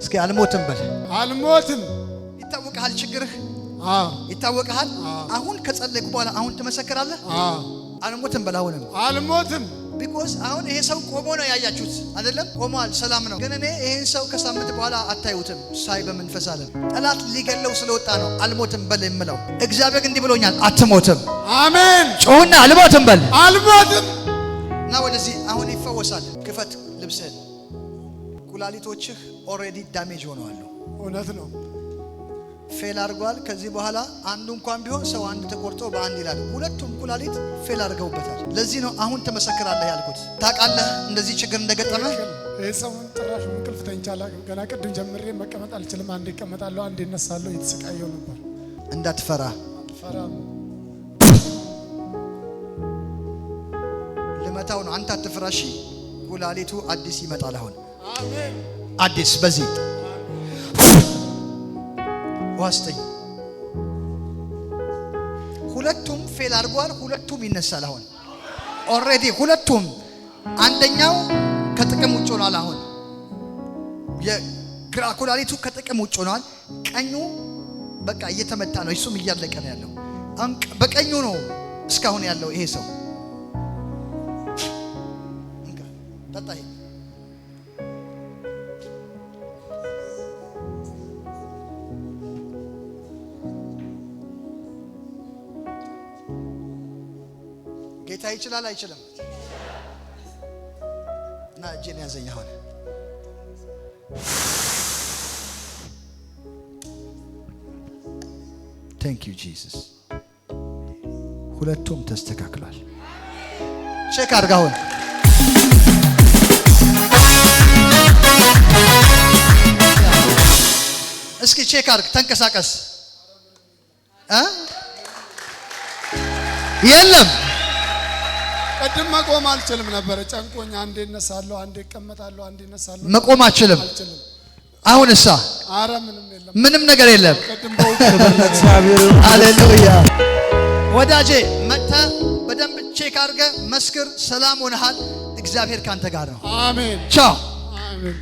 እስኪ አልሞትም በል። አልሞትም። ይታወቃል ችግርህ? አዎ ይታወቃል። አሁን ከጸለይኩ በኋላ አሁን ትመሰክራለህ? አዎ አልሞትም በል። አሁንም አልሞትም። ቢኮዝ አሁን ይሄ ሰው ቆሞ ነው ያያችሁት አይደለም? ቆሟል፣ ሰላም ነው። ግን እኔ ይሄን ሰው ከሳምንት በኋላ አታዩትም። ሳይ በመንፈስ አለ ጠላት ሊገለው ስለወጣ ነው አልሞትም በል የምለው። እግዚአብሔር እንዲህ ብሎኛል፣ አትሞትም። አሜን። ጮህና አልሞትም በል። አልሞትም። እና ወደዚህ አሁን ይፈወሳል። ክፈት ልብስህን። ኩላሊቶችህ ኦልሬዲ ዳሜጅ ሆነዋል። እውነት ነው። ፌል አድርጓል። ከዚህ በኋላ አንዱ እንኳን ቢሆን ሰው አንድ ተቆርጦ በአንድ ይላል። ሁለቱም ኩላሊት ፌል አድርገውበታል። ለዚህ ነው አሁን ትመሰክራለህ ያልኩት። ታውቃለህ እንደዚህ ችግር እንደገጠመ? ይሄ ሰውን ጭራሽ እንቅልፍ ተኝቻላ። ገና ቅድም ጀምሬ መቀመጥ አልችልም። አንዴ እቀመጣለሁ፣ አንዴ እነሳለሁ። እየተሰቃየሁ ነበር። እንዳትፈራ። አልፈራም። ልመታው ነው። አንተ አትፍራሺ። ኩላሊቱ አዲስ ይመጣል። አሁን አሜን። አዲስ በዚህ ዋስጠኝ። ሁለቱም ፌል አድርጓል። ሁለቱም ይነሳል። አሁን ኦልሬዲ ሁለቱም፣ አንደኛው ከጥቅም ውጭ ሆኗል። አሁን የግራ ኩላሊቱ ከጥቅም ውጭ ሆኗል። ቀኙ በቃ እየተመታ ነው። እሱም እያለቀ ነው ያለው። በቀኙ ነው እስካሁን ያለው ይሄ ሰው። ጠጣይ ጌታ ይችላል አይችልም? እና እጄን ያዘኝ። አሁን ቴንክ ዩ ጂሰስ። ሁለቱም ተስተካክሏል። ቼክ አድርግ አሁን። እስኪ ቼክ አድርግ፣ ተንቀሳቀስ። የለም ቅድም መቆም አልችልም ነበር። ጨንቆኝ አንዴ እነሳለሁ፣ አንዴ እቀመጣለሁ፣ አንዴ እነሳለሁ። መቆም አልችልም። አሁን እሳ አረ ምንም የለም፣ ምንም ነገር የለም። ቅድም በእግዚአብሔር ሃሌሉያ። ወዳጄ መጥተህ በደንብ ቼክ አድርገህ መስክር። ሰላም ሆነሃል። እግዚአብሔር ካንተ ጋር ነው። አሜን። ቻው። አሜን።